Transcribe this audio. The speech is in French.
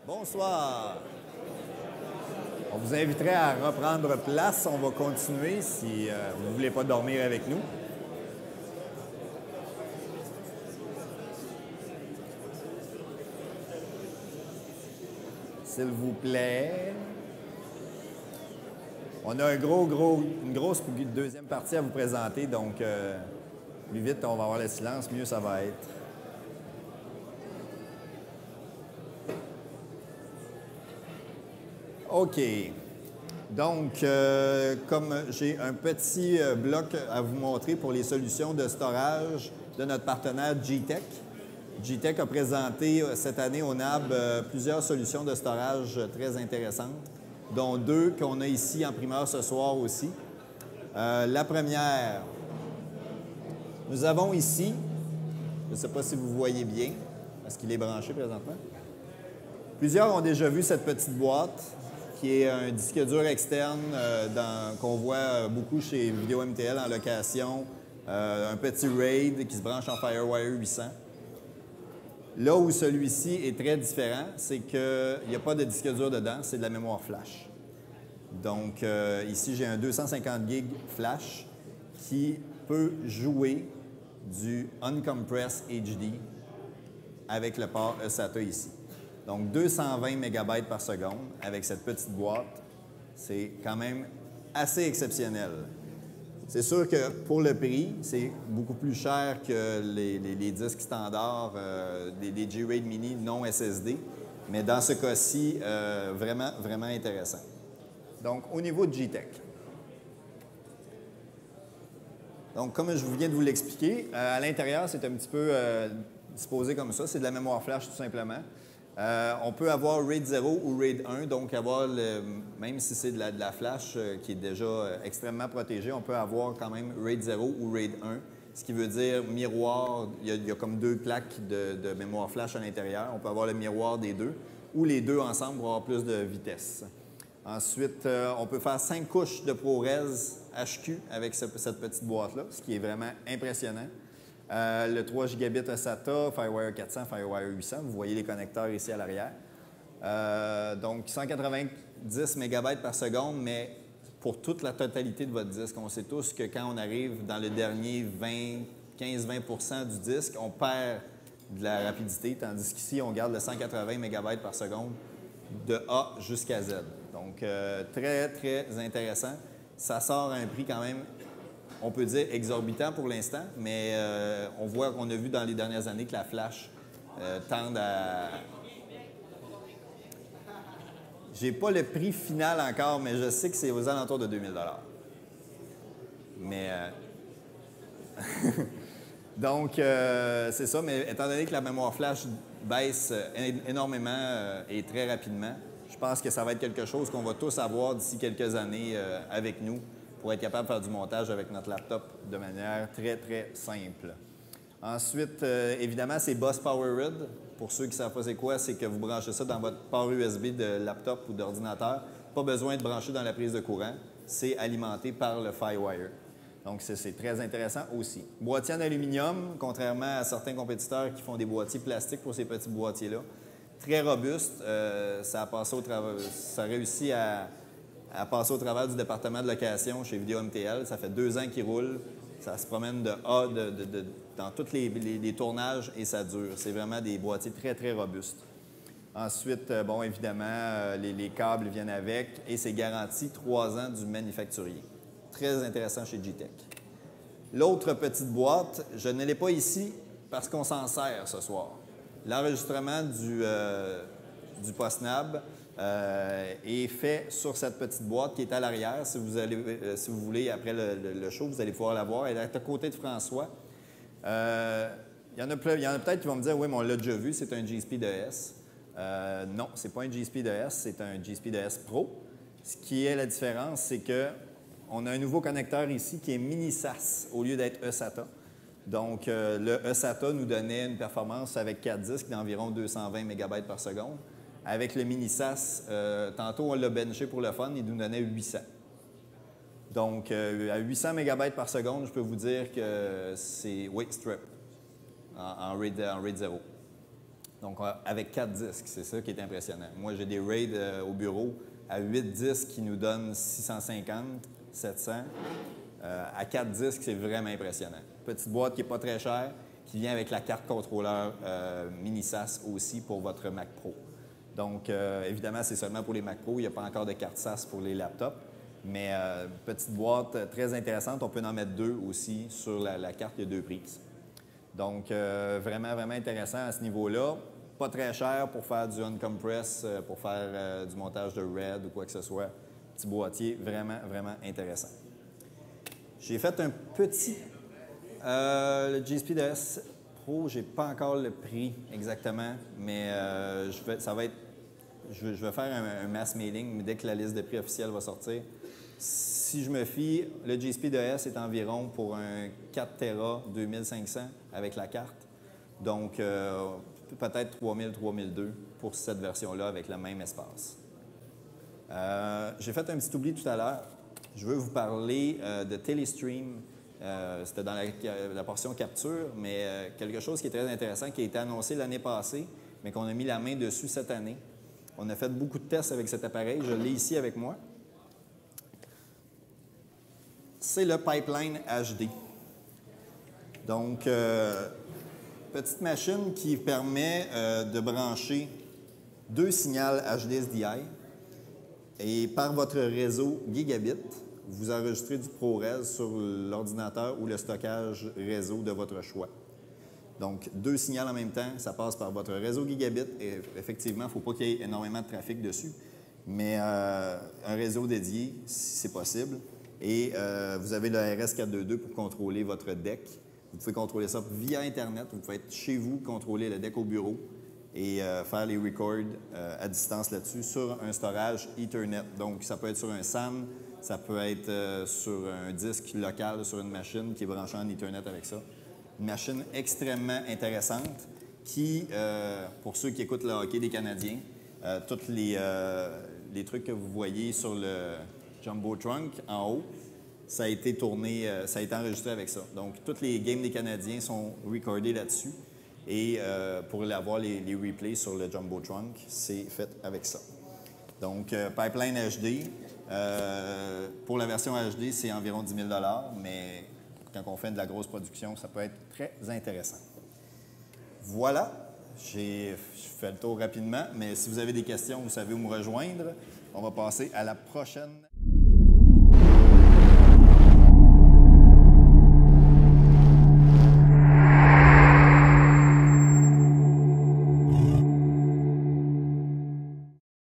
Bonsoir. On vous inviterait à reprendre place. On va continuer si vous ne voulez pas dormir avec nous. S'il vous plaît. On a une grosse deuxième partie à vous présenter, donc plus vite on va avoir le silence, mieux ça va être. OK. Donc, comme j'ai un petit bloc à vous montrer pour les solutions de storage de notre partenaire G-Tech. G-Tech a présenté cette année au NAB plusieurs solutions de storage très intéressantes, dont deux qu'on a ici en primeur ce soir aussi. La première, nous avons ici, je ne sais pas si vous voyez bien, parce qu'il est branché présentement. Plusieurs ont déjà vu cette petite boîte, qui est un disque dur externe qu'on voit beaucoup chez Vidéo MTL en location, un petit RAID qui se branche en FireWire 800. Là où celui-ci est très différent, c'est qu'il n'y a pas de disque dur dedans, c'est de la mémoire flash. Donc ici, j'ai un 250 GB flash qui peut jouer du Uncompressed HD avec le port eSATA ici. Donc 220 MB par seconde avec cette petite boîte, c'est quand même assez exceptionnel. C'est sûr que pour le prix, c'est beaucoup plus cher que les disques standards, des G-RAID mini non SSD, mais dans ce cas-ci, vraiment, vraiment intéressant. Donc, au niveau de G-Tech. Donc, comme je viens de vous l'expliquer, à l'intérieur, c'est un petit peu disposé comme ça. C'est de la mémoire flash, tout simplement. On peut avoir RAID 0 ou RAID 1, donc avoir, même si c'est de la flash qui est déjà extrêmement protégée, on peut avoir quand même RAID 0 ou RAID 1, ce qui veut dire miroir. Il y a comme deux plaques de mémoire flash à l'intérieur. On peut avoir le miroir des deux, ou les deux ensemble pour avoir plus de vitesse. Ensuite, on peut faire 5 couches de ProRes HQ avec cette petite boîte-là, ce qui est vraiment impressionnant. Le 3 Gigabit eSATA, FireWire 400, FireWire 800. Vous voyez les connecteurs ici à l'arrière. Donc, 190 MB par seconde, mais pour toute la totalité de votre disque. On sait tous que quand on arrive dans le dernier 15-20 % du disque, on perd de la rapidité, tandis qu'ici, on garde le 180 MB par seconde de A jusqu'à Z. Donc, très, très intéressant. Ça sort à un prix quand même, on peut dire, exorbitant pour l'instant, mais on voit qu'on a vu dans les dernières années que la flash tend à... J'ai pas le prix final encore, mais je sais que c'est aux alentours de 2000 $. Mais... Donc, c'est ça, mais étant donné que la mémoire flash baisse énormément et très rapidement, je pense que ça va être quelque chose qu'on va tous avoir d'ici quelques années avec nous pour être capable de faire du montage avec notre laptop de manière très, très simple. Ensuite, évidemment, c'est Bus Powered. Pour ceux qui ne savent pas c'est quoi, c'est que vous branchez ça dans votre port USB de laptop ou d'ordinateur. Pas besoin de brancher dans la prise de courant. C'est alimenté par le FireWire. Donc, c'est très intéressant aussi. Boîtier en aluminium, contrairement à certains compétiteurs qui font des boîtiers plastiques pour ces petits boîtiers-là. Très robuste. Ça a réussi à passer au travers du département de location chez Vidéo MTL. Ça fait 2 ans qu'il roule. Ça se promène de A dans tous les tournages et ça dure. C'est vraiment des boîtiers très, très robustes. Ensuite, bon, évidemment, les câbles viennent avec et c'est garanti 3 ans du manufacturier. Très intéressant chez G-Tech. L'autre petite boîte, je ne l'ai pas ici parce qu'on s'en sert ce soir. L'enregistrement du PostNab est fait sur cette petite boîte qui est à l'arrière. Si vous voulez, après le show, vous allez pouvoir la voir. Elle est à côté de François. Il y en a peut-être qui vont me dire « Oui, mais on l'a déjà vu, c'est un G-Speed-ES ». Non, ce n'est pas un G-Speed-ES, c'est un G-Speed-ES Pro. Ce qui est la différence, c'est qu'on a un nouveau connecteur ici qui est mini SAS au lieu d'être eSATA. Donc, le eSATA nous donnait une performance avec 4 disques d'environ 220 MB par seconde. Avec le mini SAS, tantôt on l'a benché pour le fun, il nous donnait 800. Donc, à 800 MB par seconde, je peux vous dire que c'est, oui, strip, en RAID 0. Donc, avec 4 disques, c'est ça qui est impressionnant. Moi, j'ai des RAID au bureau à 8 disques qui nous donnent 650, 700. À 4 disques, c'est vraiment impressionnant. Petite boîte qui n'est pas très chère, qui vient avec la carte contrôleur mini SAS aussi pour votre Mac Pro. Donc, évidemment, c'est seulement pour les Mac Pro. Il n'y a pas encore de carte SAS pour les laptops. Mais petite boîte très intéressante. On peut en mettre 2 aussi. Sur la carte, il y a 2 prises. Donc, vraiment, vraiment intéressant à ce niveau-là. Pas très cher pour faire du uncompress, pour faire du montage de RAID ou quoi que ce soit. Petit boîtier, vraiment, vraiment intéressant. J'ai fait un petit... le G-Speed Pro, je n'ai pas encore le prix exactement, mais je vais faire un mass mailing dès que la liste de prix officielle va sortir. Si je me fie, le G-Speed ES est environ pour un 4 Tera 2500 avec la carte. Donc, peut-être 3000, 3002 pour cette version-là avec le même espace. J'ai fait un petit oubli tout à l'heure. Je veux vous parler de Telestream. C'était dans la portion capture, mais quelque chose qui est très intéressant, qui a été annoncé l'année passée, mais qu'on a mis la main dessus cette année. On a fait beaucoup de tests avec cet appareil. Je l'ai ici avec moi. C'est le Pipeline HD. Donc, petite machine qui permet de brancher 2 signaux HD SDI et par votre réseau Gigabit, vous enregistrez du ProRes sur l'ordinateur ou le stockage réseau de votre choix. Donc, 2 signaux en même temps, ça passe par votre réseau Gigabit et effectivement, il ne faut pas qu'il y ait énormément de trafic dessus, mais un réseau dédié, si c'est possible. Et vous avez le RS422 pour contrôler votre deck. Vous pouvez contrôler ça via Internet. Vous pouvez être chez vous, contrôler le deck au bureau et faire les records à distance là-dessus sur un storage Ethernet. Donc, ça peut être sur un SAN, ça peut être sur un disque local, sur une machine qui est branchée en Ethernet avec ça. Une machine extrêmement intéressante qui, pour ceux qui écoutent le hockey des Canadiens, tous les trucs que vous voyez sur le Jumbo Trunk en haut, ça a été tourné, ça a été enregistré avec ça. Donc, tous les games des Canadiens sont recordés là-dessus. Et pour avoir les replays sur le Jumbo Trunk, c'est fait avec ça. Donc, Pipeline HD, pour la version HD, c'est environ 10 000 $, mais quand on fait de la grosse production, ça peut être très intéressant. Voilà, j'ai fait le tour rapidement, mais si vous avez des questions, vous savez où me rejoindre. On va passer à la prochaine.